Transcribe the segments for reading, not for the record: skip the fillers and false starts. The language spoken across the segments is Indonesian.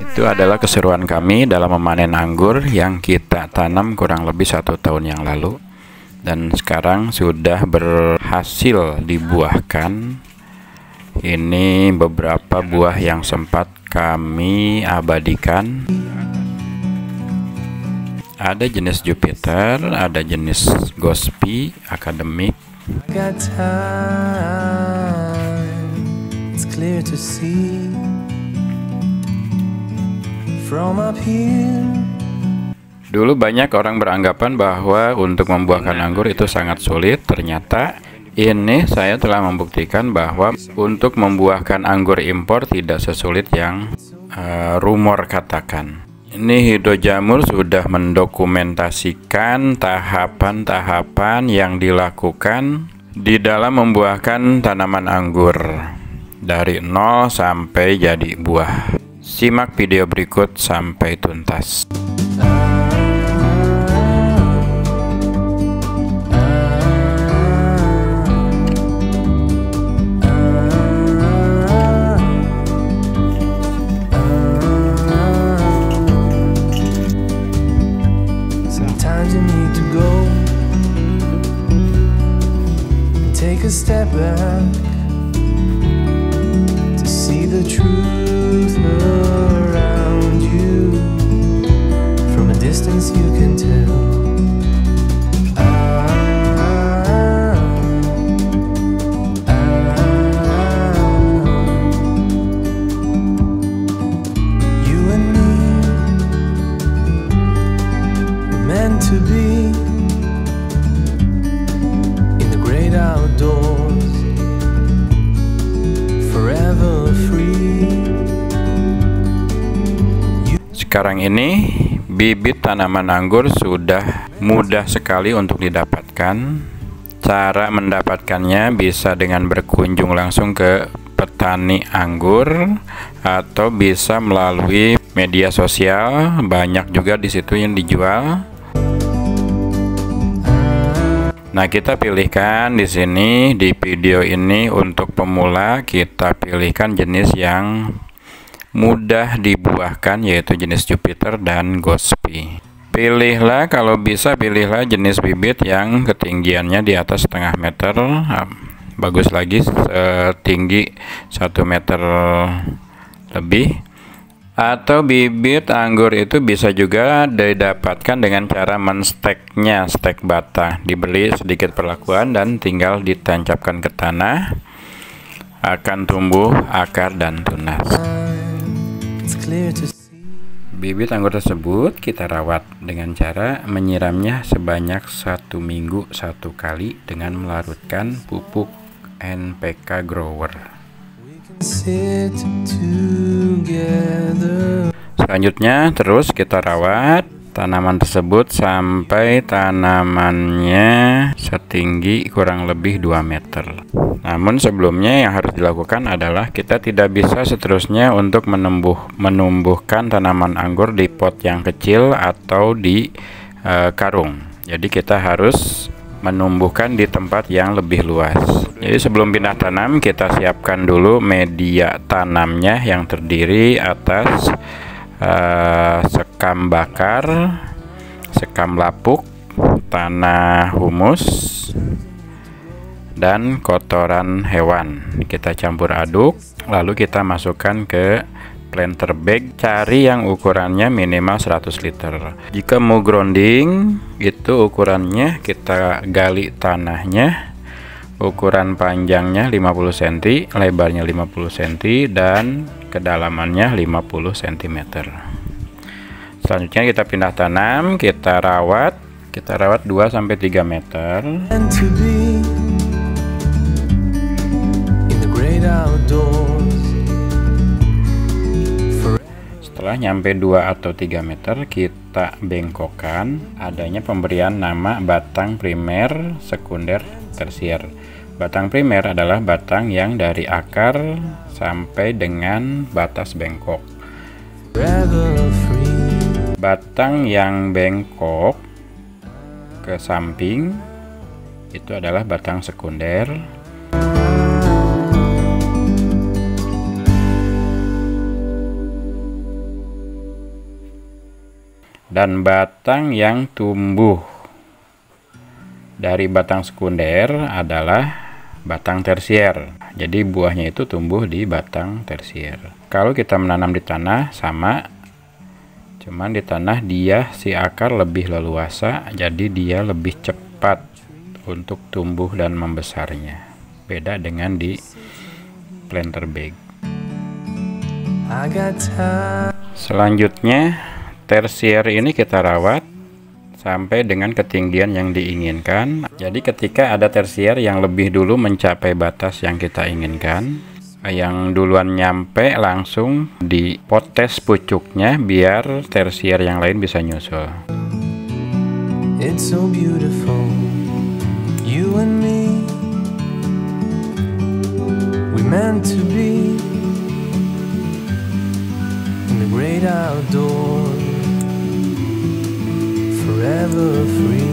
Itu adalah keseruan kami dalam memanen anggur yang kita tanam kurang lebih 1 tahun yang lalu, dan sekarang sudah berhasil dibuahkan. Ini beberapa buah yang sempat kami abadikan. Ada jenis Jupiter, ada jenis Gospi, Akademik. Dulu banyak orang beranggapan bahwa untuk membuahkan anggur itu sangat sulit. Ternyata ini saya telah membuktikan bahwa untuk membuahkan anggur impor tidak sesulit yang rumor katakan. Ini Hidrojamur sudah mendokumentasikan tahapan-tahapan yang dilakukan di dalam membuahkan tanaman anggur dari nol sampai jadi buah. Simak video berikut sampai tuntas. Sometimes you need to go and take a step back to see the truth around you. From a distance you can tell. You and me were meant to be in the great outdoors, forever free. Sekarang ini bibit tanaman anggur sudah mudah sekali untuk didapatkan. Cara mendapatkannya bisa dengan berkunjung langsung ke petani anggur atau bisa melalui media sosial. Banyak juga di situ yang dijual. Nah, kita pilihkan di sini di video ini untuk pemula, kita pilihkan jenis yang mudah dibuahkan, yaitu jenis Jupiter dan Gospi. Pilihlah, kalau bisa pilihlah jenis bibit yang ketinggiannya di atas 1,5 meter. Bagus lagi setinggi 1 meter lebih. Atau bibit anggur itu bisa juga didapatkan dengan cara mensteknya, stek bata. Dibeli sedikit perlakuan dan tinggal ditancapkan ke tanah, akan tumbuh akar dan tunas. Bibit anggur tersebut kita rawat dengan cara menyiramnya sebanyak 1 minggu 1 kali dengan melarutkan pupuk NPK grower. Selanjutnya terus kita rawat tanaman tersebut sampai tanamannya setinggi kurang lebih 2 meter. Namun sebelumnya yang harus dilakukan adalah kita tidak bisa seterusnya untuk menumbuhkan tanaman anggur di pot yang kecil atau di karung. Jadi kita harus menumbuhkan di tempat yang lebih luas. Jadi sebelum pindah tanam kita siapkan dulu media tanamnya yang terdiri atas sekam bakar, sekam lapuk, tanah humus, dan kotoran hewan. Kita campur aduk, lalu kita masukkan ke planter bag. Cari yang ukurannya minimal 100 liter. Jika mau grounding, itu ukurannya kita gali tanahnya, ukuran panjangnya 50 cm, lebarnya 50 cm, dan kedalamannya 50 cm. Selanjutnya kita pindah tanam, kita rawat 2-3 meter. Setelah nyampe 2 atau 3 meter, kita bengkokkan. Adanya pemberian nama batang primer, sekunder, tersier. Batang primer adalah batang yang dari akar sampai dengan batas bengkok. Batang yang bengkok ke samping itu adalah batang sekunder. Dan batang yang tumbuh dari batang sekunder adalah batang tersier. Jadi buahnya itu tumbuh di batang tersier. Kalau kita menanam di tanah sama, cuman di tanah dia si akar lebih leluasa, jadi dia lebih cepat untuk tumbuh dan membesarnya. Beda dengan di planter bag. Selanjutnya tersier ini kita rawat sampai dengan ketinggian yang diinginkan. Jadi ketika ada tersier yang lebih dulu mencapai batas yang kita inginkan, yang duluan nyampe langsung dipotes pucuknya biar tersier yang lain bisa nyusul. It's so beautiful, you and me. We meant to be in the great outdoors, forever free.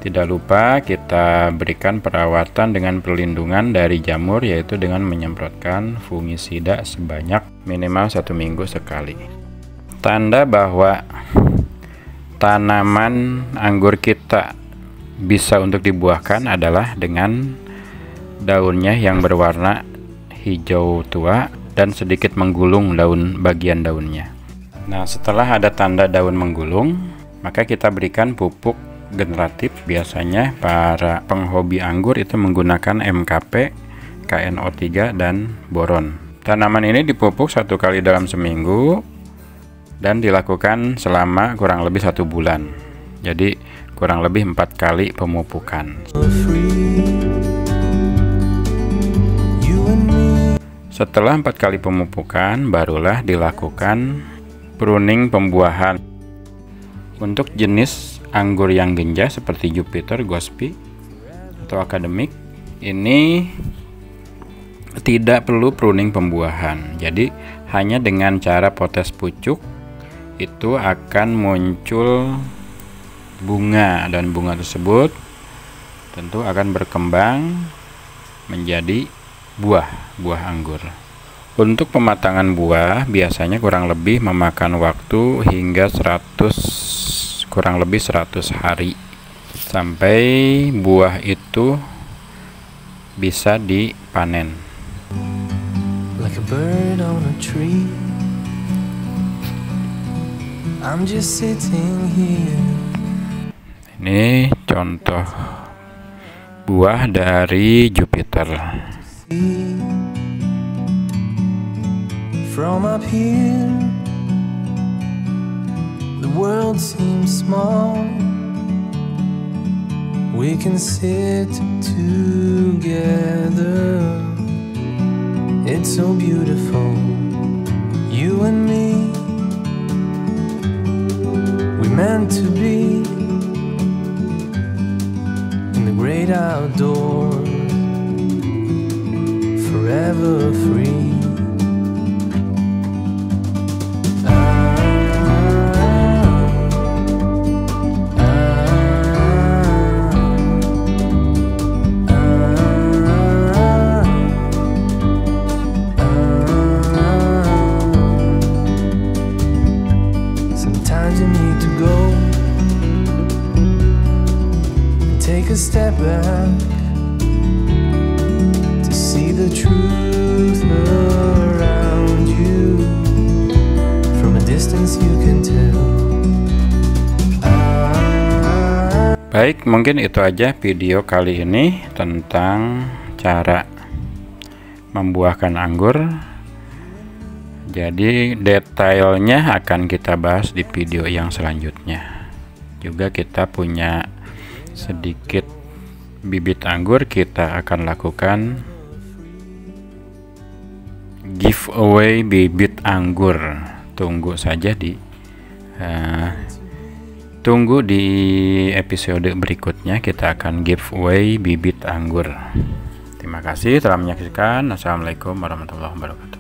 Tidak lupa kita berikan perawatan dengan perlindungan dari jamur, yaitu dengan menyemprotkan fungisida sebanyak minimal 1 minggu sekali. Tanda bahwa tanaman anggur kita bisa untuk dibuahkan adalah dengan daunnya yang berwarna hijau tua dan sedikit menggulung bagian daunnya. Nah, setelah ada tanda daun menggulung, maka kita berikan pupuk generatif. Biasanya para penghobi anggur itu menggunakan MKP, KNO3, dan boron. Tanaman ini dipupuk 1 kali dalam seminggu dan dilakukan selama kurang lebih 1 bulan. Jadi kurang lebih 4 kali pemupukan. Setelah 4 kali pemupukan, barulah dilakukan pruning pembuahan. Untuk jenis anggur yang genjah seperti Jupiter, Gospi, atau akademik, ini tidak perlu pruning pembuahan. Jadi hanya dengan cara potes pucuk itu akan muncul bunga, dan bunga tersebut tentu akan berkembang menjadi buah anggur. Untuk pematangan buah biasanya kurang lebih memakan waktu hingga kurang lebih 100 hari sampai buah itu bisa dipanen. Like a bird on a tree, I'm just sitting here. Ini contoh buah dari Jupiter. From up here, the world seems small. We can sit together. It's so beautiful, you and me. We meant to be in the great outdoors, forever free. Sometimes you need to go and take a step back to see the truth around you. From a distance you can tell. Baik, mungkin itu aja video kali ini tentang cara membuahkan anggur. Jadi detailnya akan kita bahas di video yang selanjutnya. Juga kita punya sedikit bibit anggur, kita akan lakukan giveaway bibit anggur. Tunggu saja tunggu di episode berikutnya, kita akan giveaway bibit anggur. Terima kasih telah menyaksikan. Assalamualaikum warahmatullahi wabarakatuh.